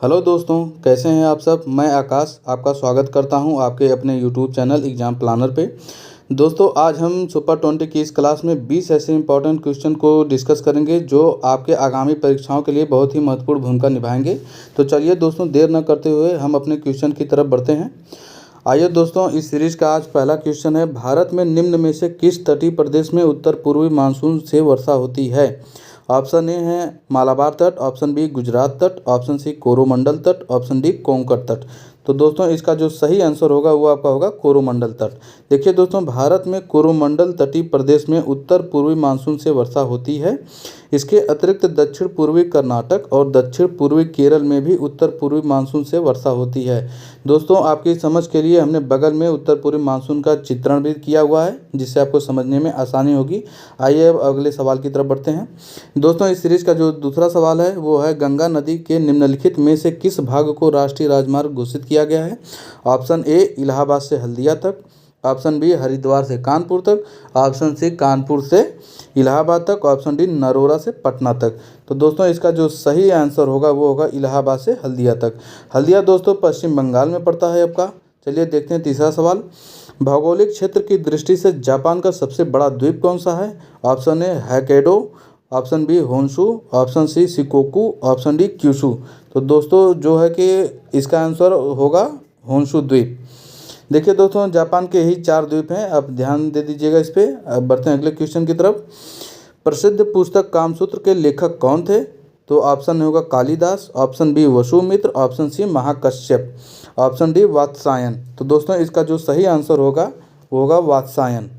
Hello दोस्तों, कैसे हैं आप सब। मैं आकाश आपका स्वागत करता हूं आपके अपने यूट्यूब चैनल एग्ज़ाम प्लानर पे। दोस्तों, आज हम सुपर 20 की इस क्लास में 20 ऐसे इंपॉर्टेंट क्वेश्चन को डिस्कस करेंगे जो आपके आगामी परीक्षाओं के लिए बहुत ही महत्वपूर्ण भूमिका निभाएंगे। तो चलिए दोस्तों, देर न करते हुए हम अपने क्वेश्चन की तरफ बढ़ते हैं। आइए दोस्तों, इस सीरीज़ का आज पहला क्वेश्चन है, भारत में निम्न में से किस तटीय प्रदेश में उत्तर पूर्वी मानसून से वर्षा होती है। ऑप्शन ए है मालाबार तट, ऑप्शन बी गुजरात तट, ऑप्शन सी कोरोमंडल तट, ऑप्शन डी कोंकण तट। तो दोस्तों, इसका जो सही आंसर होगा वो आपका होगा कोरोमंडल तट। देखिए दोस्तों, भारत में कोरोमंडल तटीय प्रदेश में उत्तर पूर्वी मानसून से वर्षा होती है। इसके अतिरिक्त दक्षिण पूर्वी कर्नाटक और दक्षिण पूर्वी केरल में भी उत्तर पूर्वी मानसून से वर्षा होती है। दोस्तों, आपकी समझ के लिए हमने बगल में उत्तर पूर्वी मानसून का चित्रण भी किया हुआ है, जिससे आपको समझने में आसानी होगी। आइए अब अगले सवाल की तरफ बढ़ते हैं। दोस्तों, इस सीरीज का जो दूसरा सवाल है वो है, गंगा नदी के निम्नलिखित में से किस भाग को राष्ट्रीय राजमार्ग घोषित किया गया है। ऑप्शन ए इलाहाबाद से हल्दिया तक, ऑप्शन बी हरिद्वार से कानपुर तक, ऑप्शन सी कानपुर से इलाहाबाद तक, ऑप्शन डी नरोरा से पटना तक। तो दोस्तों, इसका जो सही आंसर होगा वो होगा इलाहाबाद से हल्दिया तक। हल्दिया दोस्तों पश्चिम बंगाल में पड़ता है आपका। चलिए देखते हैं तीसरा सवाल। भौगोलिक क्षेत्र की दृष्टि से जापान का सबसे बड़ा द्वीप कौन सा है। Option A Hokkaido, option B Honshu, option C Shikoku, option D Kyushu. तो दोस्तों जो है कि इसका आंसर होगा होन्शु द्वीप। देखिए दोस्तों, जापान के ही 4 द्वीप हैं, आप ध्यान दे दीजिएगा इस पे। अब बढ़ते हैं अगले क्वेश्चन की तरफ। प्रसिद्ध पुस्तक कामसूत्र के लेखक कौन थे। तो ऑप्शन होगा Kalidas, option B Vasumitra, option C Mahakashyap, option D Vatsyayan. तो दोस्तों, इसका जो सही आंसर होगा वो होगा वात्स्यायन।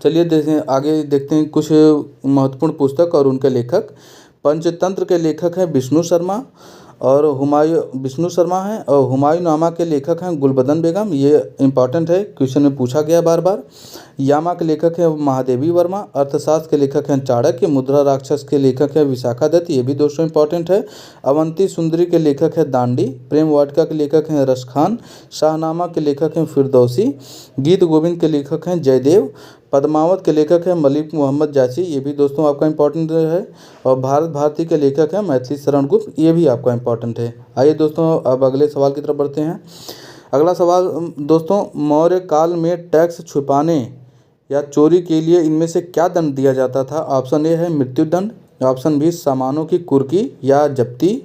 चलिए आगे देखते हैं कुछ महत्वपूर्ण पुस्तक और उनके लेखक। पंचतंत्र के लेखक हैं विष्णु शर्मा और विष्णु शर्मा हैं, और हुमायूंनामा के लेखक हैं गुलबदन बेगम। ये इंपॉर्टेंट है, क्वेश्चन में पूछा गया बार बार। यामा के लेखक हैं महादेवी वर्मा। अर्थशास्त्र के लेखक हैं चाणक्य। मुद्रा राक्षस के लेखक हैं विशाखा दत्त। ये भी दोस्तों इंपॉर्टेंट है। अवंती सुंदरी के लेखक हैं दांडी। प्रेम वाटिका के लेखक हैं रसखान। शाहनामा के लेखक हैं फिरदौसी। गीत गोविंद के लेखक हैं जयदेव। पद्मावत के लेखक हैं मलिक मोहम्मद जाची। ये भी दोस्तों आपका इंपॉर्टेंट है। और भारत भारती के लेखक हैं मैथिली शरण गुप्त। ये भी आपका इंपॉर्टेंट है। आइए दोस्तों, अब अगले सवाल की तरफ बढ़ते हैं। अगला सवाल दोस्तों, मौर्य काल में टैक्स छुपाने या चोरी के लिए इनमें से क्या दंड दिया जाता था। ऑप्शन ए है मृत्युदंड, ऑप्शन बी सामानों की कुर्की या जब्ती,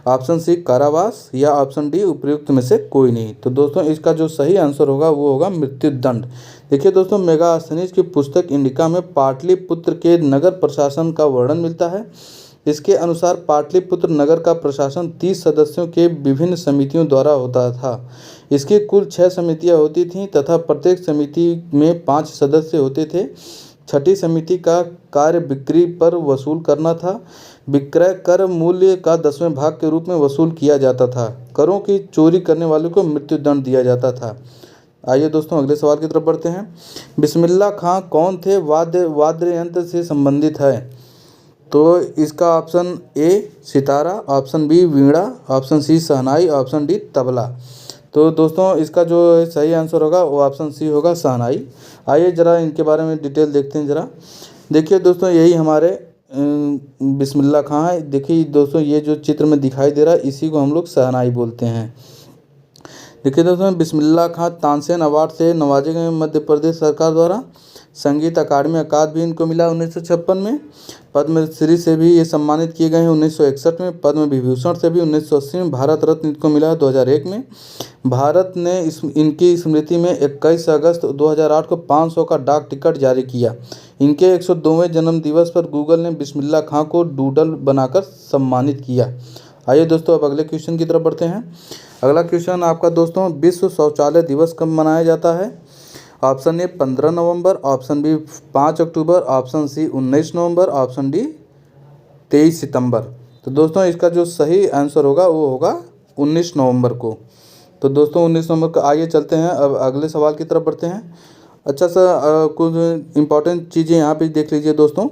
ऑप्शन सी कारावास, या ऑप्शन डी उपयुक्त में से कोई नहीं। तो दोस्तों, इसका जो सही आंसर होगा वो होगा मृत्युदंड। देखिए दोस्तों, मेगास्थनीज की पुस्तक इंडिका में पाटलिपुत्र के नगर प्रशासन का वर्णन मिलता है। इसके अनुसार पाटलिपुत्र नगर का प्रशासन 30 सदस्यों के विभिन्न समितियों द्वारा होता था। इसकी कुल 6 समितियां होती थीं तथा प्रत्येक समिति में 5 सदस्य होते थे। छठी समिति का कार्य बिक्री पर वसूल करना था। विक्रय कर मूल्य का 10वें भाग के रूप में वसूल किया जाता था। करों की चोरी करने वालों को मृत्युदंड दिया जाता था। आइए दोस्तों, अगले सवाल की तरफ बढ़ते हैं। बिस्मिल्लाह खां कौन थे, वाद्य यंत्र से संबंधित है। तो इसका option A sitar, option B veena, option C shehnai, option D tabla. तो दोस्तों, इसका जो सही आंसर होगा वो ऑप्शन सी होगा शहनाई। आइए ज़रा इनके बारे में डिटेल देखते हैं ज़रा। देखिए दोस्तों, यही हमारे बिस्मिल्लाह खां है। देखिए दोस्तों, ये जो चित्र में दिखाई दे रहा है इसी को हम लोग शहनाई बोलते हैं। देखिए दोस्तों, बिस्मिल्लाह खां तानसेन अवार्ड से नवाजे गए मध्य प्रदेश सरकार द्वारा। संगीत अकादमी अकाद भी इनको मिला 1956 में। पद्मश्री से भी ये सम्मानित किए गए हैं 1961 में। पद्म विभूषण से भी 1980 में। भारत रत्न इनको मिला है 2001 में। भारत ने इनकी स्मृति में 21 अगस्त 2008 को 500 का डाक टिकट जारी किया। इनके 102वें जन्म दिवस पर गूगल ने बिस्मिल्लाह खां को डूडल बनाकर सम्मानित किया। आइए दोस्तों, अब अगले क्वेश्चन की तरफ बढ़ते हैं। अगला क्वेश्चन आपका दोस्तों, विश्व शौचालय दिवस कब मनाया जाता है। ऑप्शन ए 15 नवंबर, ऑप्शन बी 5 अक्टूबर, ऑप्शन सी 19 नवंबर, ऑप्शन डी 23 सितंबर। तो दोस्तों, इसका जो सही आंसर होगा वो होगा 19 नवंबर को। तो दोस्तों 19 नवंबर को। आइए चलते हैं अब अगले सवाल की तरफ बढ़ते हैं। अच्छा सर, कुछ इंपॉर्टेंट चीज़ें यहाँ पे देख लीजिए दोस्तों।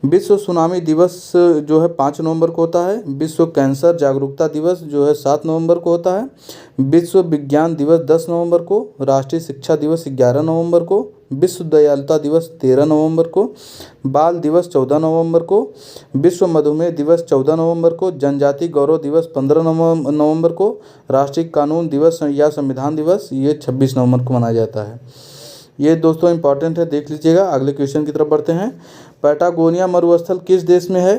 विश्व सुनामी दिवस जो है 5 नवंबर को होता है। विश्व कैंसर जागरूकता दिवस जो है 7 नवंबर को होता है। विश्व विज्ञान दिवस 10 नवंबर को। राष्ट्रीय शिक्षा दिवस 11 नवंबर को। विश्व दयालुता दिवस 13 नवंबर को, बाल दिवस 14 नवंबर को, विश्व मधुमेह दिवस 14 नवंबर को, जनजाति गौरव दिवस 15 नवंबर को, राष्ट्रीय कानून दिवस या संविधान दिवस ये 26 नवंबर को मनाया जाता है। ये दोस्तों इंपॉर्टेंट है, देख लीजिएगा। अगले क्वेश्चन की तरफ बढ़ते हैं। पैटागोनिया मरुस्थल किस देश में है?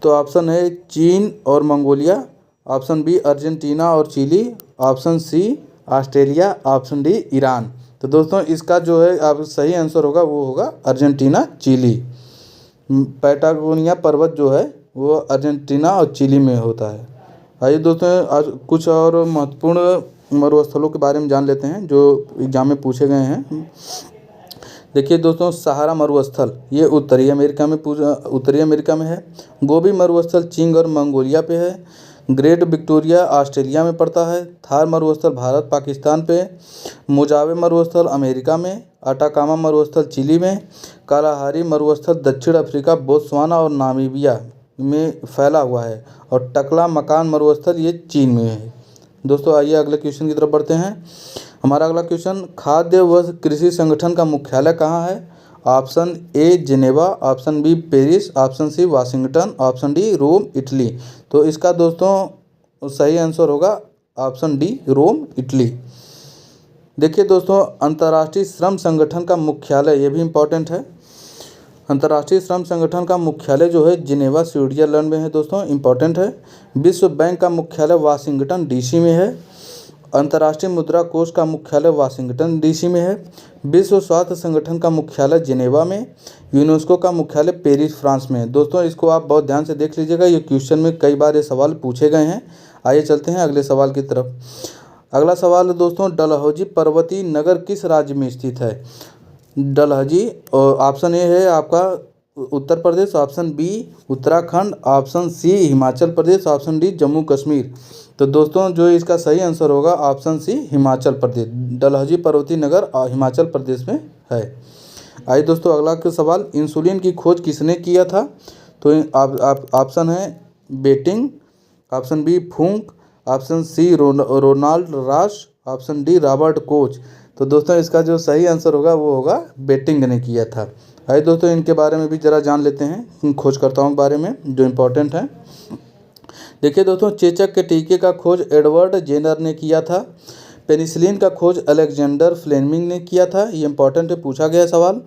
तो ऑप्शन है चीन और मंगोलिया, ऑप्शन बी अर्जेंटीना और Chile, option C Australia, option D Iran. तो दोस्तों इसका जो है अब सही आंसर होगा वो होगा अर्जेंटीना चिली। पैटागोनिया पर्वत जो है वो अर्जेंटीना और चिली में होता है। आइए दोस्तों आज कुछ और महत्वपूर्ण मरुस्थलों के बारे में जान लेते हैं जो एग्जाम में पूछे गए हैं। देखिए दोस्तों, सहारा मरुस्थल ये उत्तरी अमेरिका में है। गोबी मरुस्थल चीन और मंगोलिया पे है। ग्रेट विक्टोरिया ऑस्ट्रेलिया में पड़ता है। थार मरुस्थल भारत पाकिस्तान पे। मोजावे मरुस्थल अमेरिका में। अटाकामा मरुस्थल चिली में। कालाहारी मरुस्थल दक्षिण अफ्रीका, बोत्सवाना और नामीबिया में फैला हुआ है। और टकला मकान मरुस्थल ये चीन में है। दोस्तों आइए अगले क्वेश्चन की तरफ बढ़ते हैं। हमारा अगला क्वेश्चन, खाद्य व कृषि संगठन का मुख्यालय कहाँ है? Option A Geneva, option B Paris, option C Washington, option D Rome Italy. तो इसका दोस्तों सही आंसर होगा ऑप्शन डी रोम इटली। देखिए दोस्तों, अंतर्राष्ट्रीय श्रम संगठन का मुख्यालय, ये भी इम्पोर्टेंट है। अंतर्राष्ट्रीय श्रम संगठन का मुख्यालय जो है जिनेवा स्विट्जरलैंड में है। दोस्तों इम्पोर्टेंट है। विश्व बैंक का मुख्यालय वाशिंगटन डीसी में है। अंतर्राष्ट्रीय मुद्रा कोष का मुख्यालय वाशिंगटन डीसी में है। विश्व स्वास्थ्य संगठन का मुख्यालय जिनेवा में। यूनेस्को का मुख्यालय पेरिस फ्रांस में है। दोस्तों इसको आप बहुत ध्यान से देख लीजिएगा, ये क्वेश्चन में कई बार ये सवाल पूछे गए हैं। आइए चलते हैं अगले सवाल की तरफ। अगला सवाल दोस्तों, डलहौजी पर्वतीय नगर किस राज्य में स्थित है? डलहौजी ऑप्शन ए है आपका Uttar Pradesh, option B Uttarakhand, option C Himachal Pradesh, option D Jammu Kashmir. तो दोस्तों जो इसका सही आंसर होगा ऑप्शन सी हिमाचल प्रदेश। डलहौजी पर्वतीय नगर हिमाचल प्रदेश में है। आइए दोस्तों अगला का सवाल, इंसुलिन की खोज किसने किया था? तो ऑप्शन है Banting, option B Funk, option C Ronald Ross, option D Robert Koch. तो दोस्तों इसका जो सही आंसर होगा वो होगा बेटिंग ने किया था। आइए दोस्तों इनके बारे में भी ज़रा जान लेते हैं, खोजकर्ताओं के बारे में जो इम्पोर्टेंट है। देखिए दोस्तों, चेचक के टीके का खोज एडवर्ड जेनर ने किया था। पेनिसिलिन का खोज अलेक्जेंडर फ्लेमिंग ने किया था, ये इंपॉर्टेंट है, पूछा गया सवाल।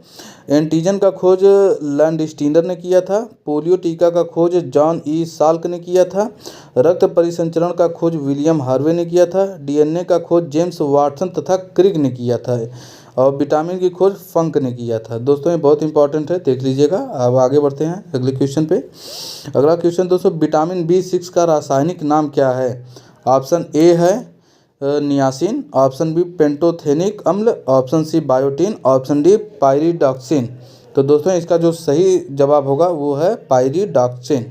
एंटीजन का खोज लैंडस्टीनर ने किया था। पोलियो टीका का खोज जॉन ई साल्क ने किया था। रक्त परिसंचरण का खोज विलियम हार्वे ने किया था। डीएनए का खोज जेम्स वाटसन तथा क्रिग ने किया था। और विटामिन की खोज फंक ने किया था। दोस्तों ये बहुत इंपॉर्टेंट है, देख लीजिएगा। अब आगे बढ़ते हैं अगले क्वेश्चन पे। अगला क्वेश्चन दोस्तों, विटामिन B6 का रासायनिक नाम क्या है? ऑप्शन ए है नियासिन, ऑप्शन बी पेंटोथेनिक अम्ल, option C biotin, option D pyridoxine. तो दोस्तों इसका जो सही जवाब होगा वो है पायरिडॉक्सिन।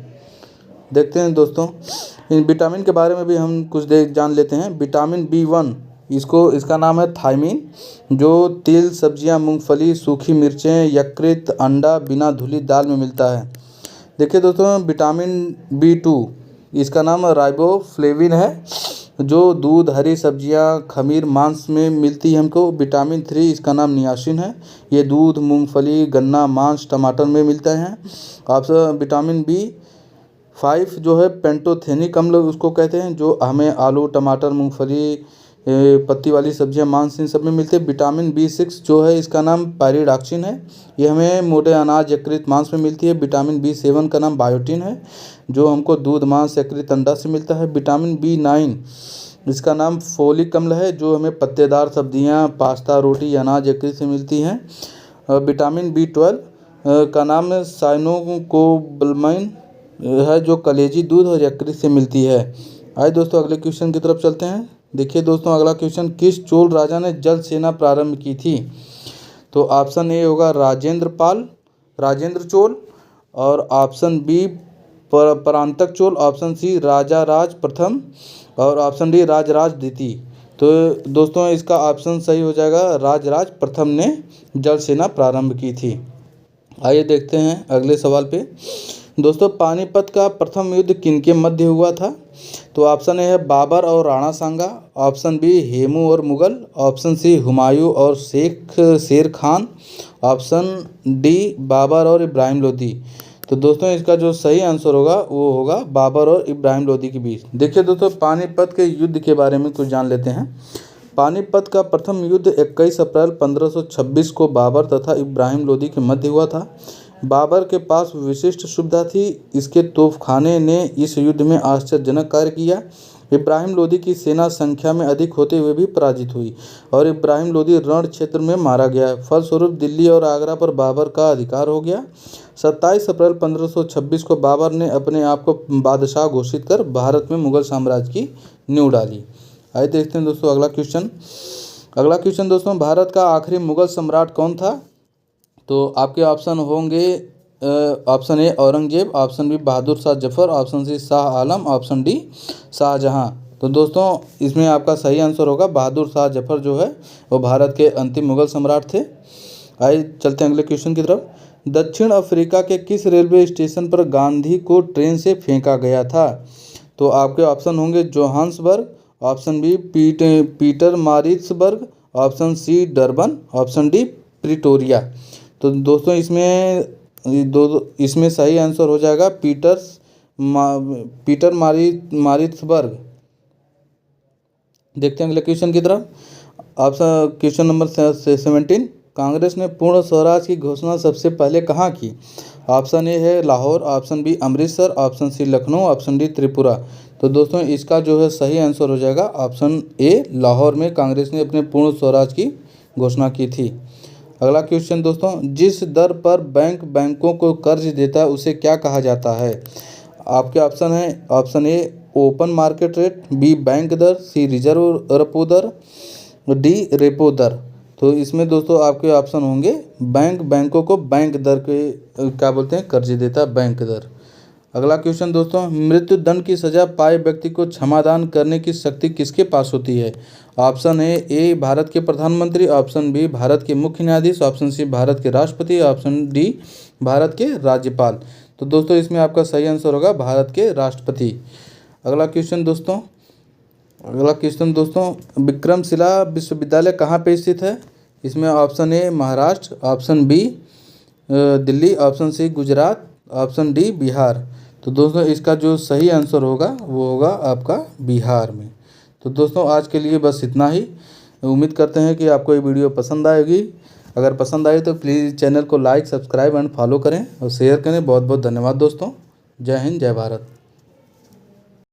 देखते हैं दोस्तों, इन विटामिन के बारे में भी हम कुछ जान लेते हैं। विटामिन B1 इसका नाम है थायमीन, जो तिल, सब्जियां, मूंगफली, सूखी मिर्चें, यकृत, अंडा, बिना धुली दाल में मिलता है। देखिए दोस्तों, विटामिन B2 इसका नाम राइबोफ्लेविन है, जो दूध, हरी सब्जियां, खमीर, मांस में मिलती है हमको। विटामिन 3 इसका नाम नियासिन है, ये दूध, मूंगफली, गन्ना, मांस, टमाटर में मिलता है। ऑप्शन विटामिन B5 जो है पेंटोथेनिक अम्ल उसको कहते हैं, जो हमें आलू, टमाटर, मूंगफली, पत्ती वाली सब्जियां, मांस, इन सब में मिलते हैं। विटामिन B6 जो है इसका नाम पायरिडॉक्सिन है, ये हमें मोटे अनाज, यकृत, मांस में मिलती है। विटामिन B7 का नाम बायोटीन है, जो हमको दूध, मांस, यकृत, अंडा से मिलता है। विटामिन B9 इसका नाम फोलिक अम्ल है, जो हमें पत्तेदार सब्जियां, पास्ता, रोटी, अनाज, यकृत से मिलती हैं। विटामिन B12 का नाम साइनोकोबालामाइन है, जो कलेजी, दूध और यकृत से मिलती है। आइए दोस्तों अगले क्वेश्चन की तरफ चलते हैं। देखिए दोस्तों, अगला क्वेश्चन, किस चोल राजा ने जल सेना प्रारंभ की थी? तो ऑप्शन ए होगा राजेंद्र चोल, और option B Parantaka Chola, option C Raja Raj प्रथम, और ऑप्शन डी राजराज द्वितीय। तो दोस्तों इसका ऑप्शन सही हो जाएगा, राजराज प्रथम ने जल सेना प्रारंभ की थी। आइए देखते हैं अगले सवाल पे। दोस्तों पानीपत का प्रथम युद्ध किनके मध्य हुआ था? तो ऑप्शन ए है बाबर और राणा सांगा, ऑप्शन बी हेमू और मुगल, ऑप्शन सी हुमायूं और शेख शेर खान, ऑप्शन डी बाबर और इब्राहिम लोदी। तो दोस्तों इसका जो सही आंसर होगा वो होगा बाबर और इब्राहिम लोदी के बीच। देखिए दोस्तों पानीपत के युद्ध के बारे में कुछ जान लेते हैं। पानीपत का प्रथम युद्ध 21 अप्रैल 1526 को बाबर तथा इब्राहिम लोदी के मध्य हुआ था। बाबर के पास विशिष्ट सुविधा थी, इसके तोपखाने ने इस युद्ध में आश्चर्यजनक कार्य किया। इब्राहिम लोदी की सेना संख्या में अधिक होते हुए भी पराजित हुई और इब्राहिम लोदी रण क्षेत्र में मारा गया। फलस्वरूप दिल्ली और आगरा पर बाबर का अधिकार हो गया। 27 अप्रैल 1526 को बाबर ने अपने आप को बादशाह घोषित कर भारत में मुगल साम्राज्य की नींव डाली। आइए देखते हैं दोस्तों अगला क्वेश्चन दोस्तों, भारत का आखिरी मुगल सम्राट कौन था? तो आपके ऑप्शन होंगे option A Aurangzeb, option B Bahadur Shah Zafar, option C Shah Alam, option D Shahjahan. तो दोस्तों इसमें आपका सही आंसर होगा बहादुर शाह जफर जो है वो भारत के अंतिम मुगल सम्राट थे। आइए चलते हैं अगले क्वेश्चन की तरफ। दक्षिण अफ्रीका के किस रेलवे स्टेशन पर गांधी को ट्रेन से फेंका गया था? तो आपके ऑप्शन होंगे Johannesburg, option B Pietermaritzburg, option C Durban, option D Pretoria. तो दोस्तों इसमें सही आंसर हो जाएगा पीटर मारिट्सबर्ग। देखते हैं अगले क्वेश्चन की तरफ। ऑप्शन क्वेश्चन नंबर 17, कांग्रेस ने पूर्ण स्वराज की घोषणा सबसे पहले कहाँ की? ऑप्शन ए है Lahore, option B Amritsar, option C Lucknow, option D Tripura. तो दोस्तों इसका जो है सही आंसर हो जाएगा ऑप्शन ए लाहौर में कांग्रेस ने अपने पूर्ण स्वराज की घोषणा की थी। अगला क्वेश्चन दोस्तों, जिस दर पर बैंक बैंकों को कर्ज देता है उसे क्या कहा जाता है? आपके ऑप्शन है option A open market rate, B bank दर, सी रिजर्व रेपो दर, डी रेपो दर। तो इसमें दोस्तों आपके ऑप्शन होंगे बैंकों को बैंक दर के क्या बोलते हैं कर्ज देता है बैंक दर। अगला क्वेश्चन दोस्तों, मृत्यु दंड की सजा पाए व्यक्ति को क्षमादान करने की शक्ति किसके पास होती है? ऑप्शन ए भारत के प्रधानमंत्री, ऑप्शन बी भारत के मुख्य न्यायाधीश, ऑप्शन सी भारत के राष्ट्रपति, ऑप्शन डी भारत के राज्यपाल। तो दोस्तों इसमें आपका सही आंसर होगा भारत के राष्ट्रपति। अगला क्वेश्चन दोस्तों, विक्रमशिला विश्वविद्यालय कहाँ पे स्थित है? इसमें option A Maharashtra, option B Delhi, option C Gujarat, option D Bihar. तो दोस्तों इसका जो सही आंसर होगा वो होगा आपका बिहार में। तो दोस्तों आज के लिए बस इतना ही। उम्मीद करते हैं कि आपको ये वीडियो पसंद आएगी। अगर पसंद आए तो प्लीज़ चैनल को लाइक, सब्सक्राइब एंड फॉलो करें और शेयर करें। बहुत बहुत धन्यवाद दोस्तों। जय हिंद, जय भारत।